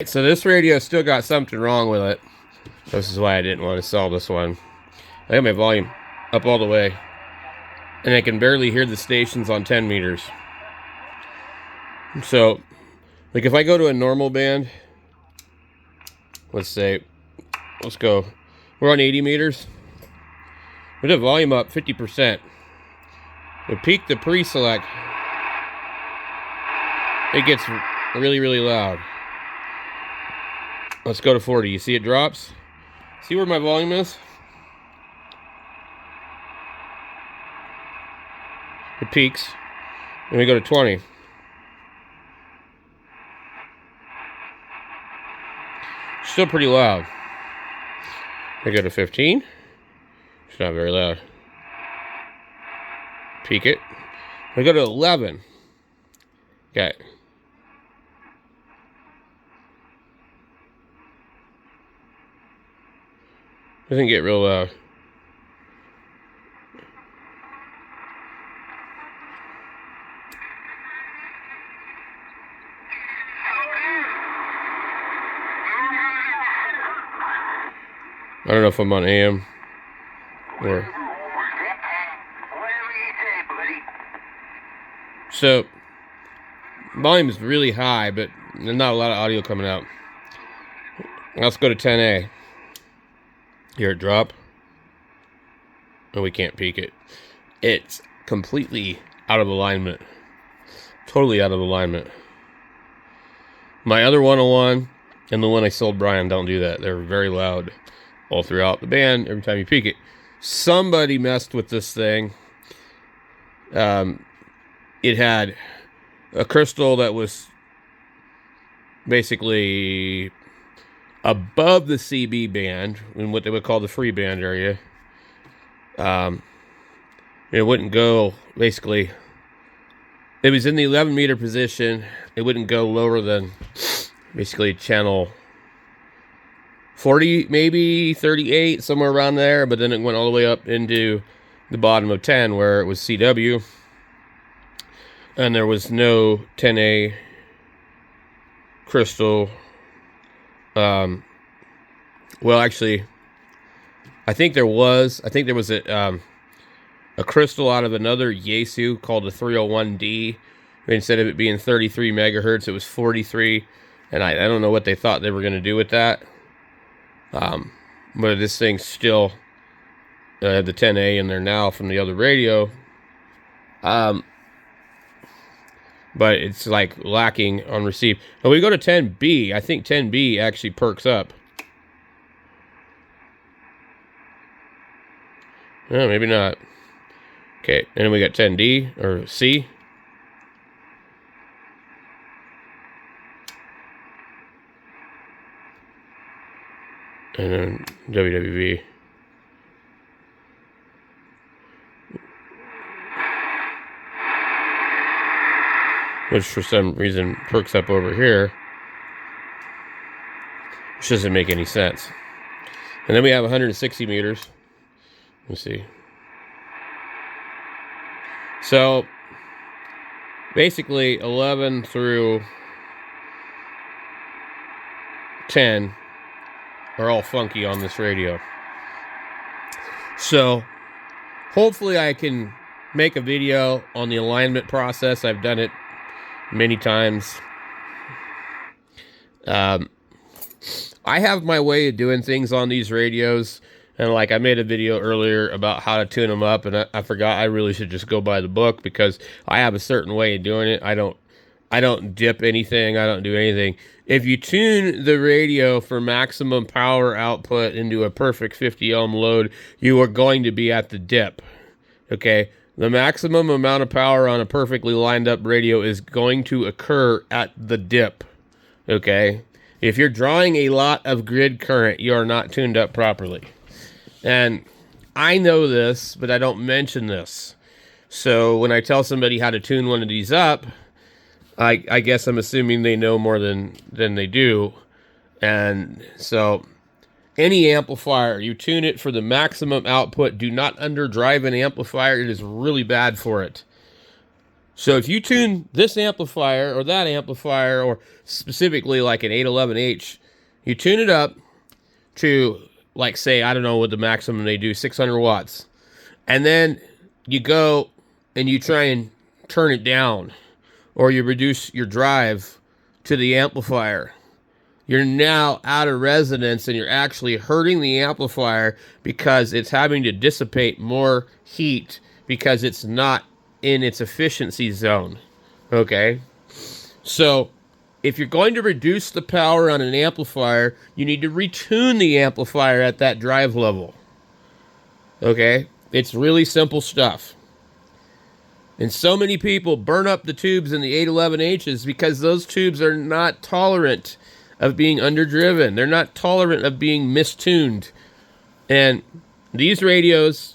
So this radio still got something wrong with it. This is why I didn't want to sell this one. I got my volume up all the way, and I can barely hear the stations on 10 meters. So, like if I go to a normal band, let's go, we're on 80 meters. With the volume up 50%. The peak, the pre-select, it gets really, really loud. Let's go to 40. You see it drops? See where my volume is? It peaks. And we go to 20. Still pretty loud. I go to 15. It's not very loud. Peak it. I go to 11. Okay. Doesn't get real loud. I don't know if I'm on AM or... So, volume is really high, but there's not a lot of audio coming out. Let's go to 10A. Hear it drop. Oh, we can't peak it. It's completely out of alignment. Totally out of alignment. My other 101 and the one I sold Brian don't do that. They're very loud all throughout the band every time you peak it. Somebody messed with this thing. It had a crystal that was basically above the CB band, in what they would call the free band area. It wouldn't go, basically, it was in the 11 meter position. It wouldn't go lower than basically channel 40, maybe 38, somewhere around there. But then it went all the way up into the bottom of 10 where it was CW. And there was no 10A crystal. Well, actually, I think there was a crystal out of another Yaesu called the 301D. Instead of it being 33 megahertz, it was 43. And I don't know what they thought they were going to do with that. But this thing still had the 10A in there now from the other radio. But it's like lacking on receive. When we go to 10B, I think 10B actually perks up. No, maybe not. Okay, and then we got 10D or C. And then WWV. Which for some reason perks up over here. Which doesn't make any sense. And then we have 160 meters. Let's see. So, basically 11 through 10 are all funky on this radio. So, hopefully I can make a video on the alignment process. I've done it many times. I have my way of doing things on these radios, and like I made a video earlier about how to tune them up, and I forgot I really should just go by the book because I have a certain way of doing it. I don't dip anything. I don't do anything. If you tune the radio for maximum power output into a perfect 50 ohm load, you are going to be at the dip. Okay? The maximum amount of power on a perfectly lined up radio is going to occur at the dip. Okay? If you're drawing a lot of grid current, you are not tuned up properly. And I know this, but I don't mention this. So when I tell somebody how to tune one of these up, I guess I'm assuming they know more than they do. And so any amplifier, you tune it for the maximum output. Do not underdrive an amplifier. It is really bad for it. So if you tune this amplifier or that amplifier, or specifically like an 811H, you tune it up to, like, say, I don't know what the maximum they do, 600 watts. And then you go and you try and turn it down, or you reduce your drive to the amplifier. You're now out of resonance and you're actually hurting the amplifier because it's having to dissipate more heat because it's not in its efficiency zone. Okay? So, if you're going to reduce the power on an amplifier, you need to retune the amplifier at that drive level. Okay? It's really simple stuff. And so many people burn up the tubes in the 811Hs because those tubes are not tolerant of being underdriven. They're not tolerant of being mistuned. And these radios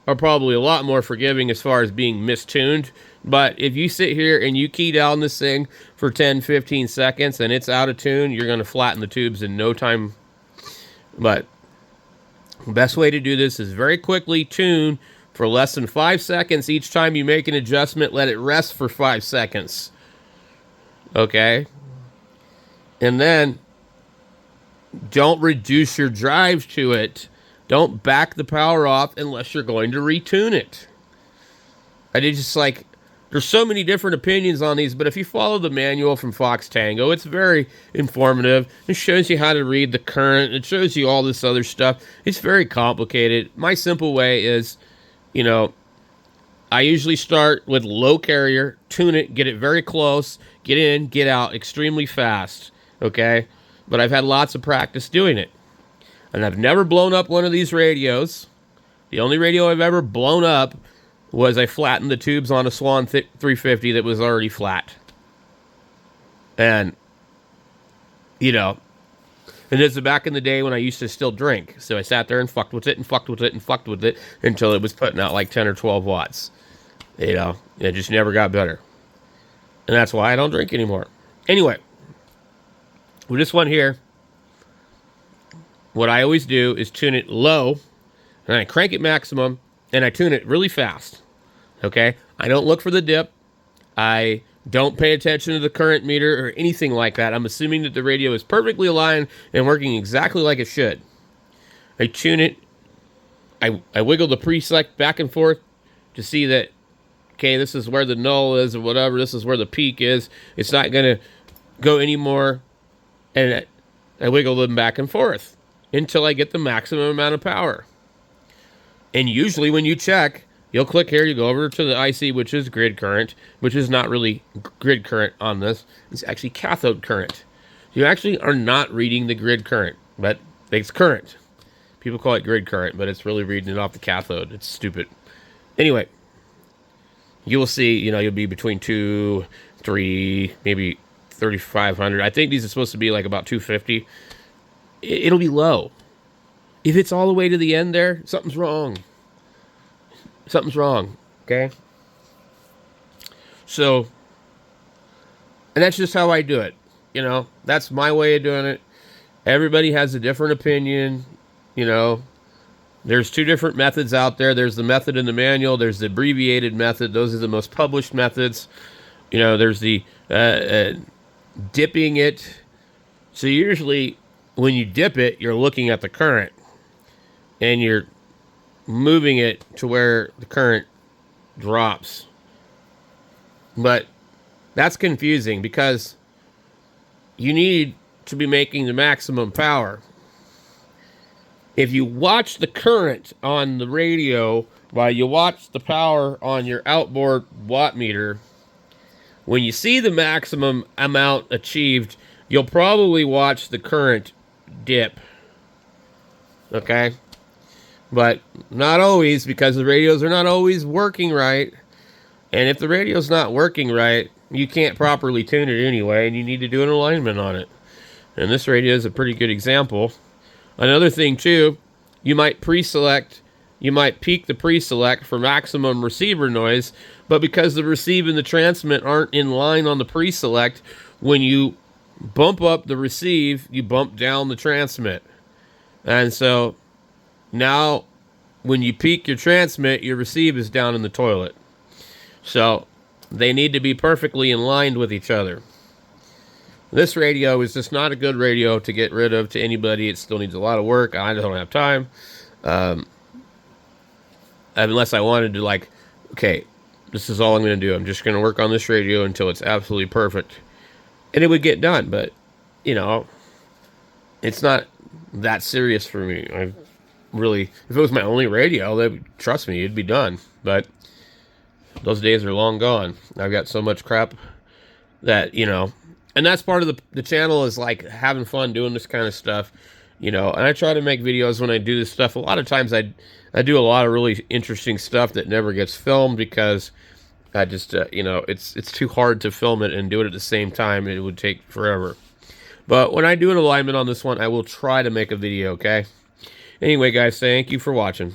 are probably a lot more forgiving as far as being mistuned. But if you sit here and you key down this thing for 10, 15 seconds and it's out of tune, you're going to flatten the tubes in no time. But the best way to do this is very quickly tune for less than 5 seconds. Each time you make an adjustment, let it rest for 5 seconds. Okay? And then don't reduce your drive to it. Don't back the power off unless you're going to retune it. I did just like, there's so many different opinions on these, but if you follow the manual from Fox Tango, it's very informative. It shows you how to read the current. It shows you all this other stuff. It's very complicated. My simple way is, I usually start with low carrier, tune it, get it very close, get in, get out extremely fast, okay? But I've had lots of practice doing it. And I've never blown up one of these radios. The only radio I've ever blown up was I flattened the tubes on a Swan 350 that was already flat. And, and this is back in the day when I used to still drink. So I sat there and fucked with it and fucked with it and fucked with it until it was putting out like 10 or 12 watts. It just never got better. And that's why I don't drink anymore. Anyway, with this one here, what I always do is tune it low, and I crank it maximum, and I tune it really fast. Okay? I don't look for the dip. I don't pay attention to the current meter or anything like that. I'm assuming that the radio is perfectly aligned and working exactly like it should. I tune it. I wiggle the pre-select back and forth to see that, okay, this is where the null is or whatever. This is where the peak is. It's not going to go anymore. And I wiggle them back and forth until I get the maximum amount of power. And usually when you check, you'll click here, you go over to the IC, which is grid current, which is not really grid current on this. It's actually cathode current. You actually are not reading the grid current, but it's current. People call it grid current, but it's really reading it off the cathode. It's stupid. Anyway, you will see, you'll be between 2, 3, maybe 3,500. I think these are supposed to be like about 250. It'll be low. If it's all the way to the end there, something's wrong. Something's wrong, okay? So, and that's just how I do it. That's my way of doing it. Everybody has a different opinion. There's 2 different methods out there. There's the method in the manual. There's the abbreviated method. Those are the most published methods. There's the dipping it. So usually when you dip it, you're looking at the current and you're moving it to where the current drops. But that's confusing because you need to be making the maximum power. If you watch the current on the radio while you watch the power on your outboard watt meter, when you see the maximum amount achieved, you'll probably watch the current dip. Okay? But not always, because the radios are not always working right. And if the radio's not working right, you can't properly tune it anyway, and you need to do an alignment on it. And this radio is a pretty good example. Another thing, too, you might pre-select, you might peak the pre-select for maximum receiver noise, but because the receive and the transmit aren't in line on the pre-select, when you bump up the receive, you bump down the transmit. And so now when you peak your transmit, your receive is down in the toilet. So They need to be perfectly in line with each other. This radio is just not a good radio to get rid of to anybody. It still needs a lot of work. I don't have time. Unless I wanted to, like, okay, this is all I'm going to do. I'm just going to work on this radio until it's absolutely perfect. And it would get done. But, you know, it's not that serious for me. I really, if it was my only radio, trust me, it'd be done. But those days are long gone. I've got so much crap that, you know, and that's part of the channel, is like having fun doing this kind of stuff, you know. And I try to make videos when I do this stuff. A lot of times I do a lot of really interesting stuff that never gets filmed because I just, you know, it's too hard to film it and do it at the same time. It would take forever. But when I do an alignment on this one, I will try to make a video, okay? Anyway, guys, thank you for watching.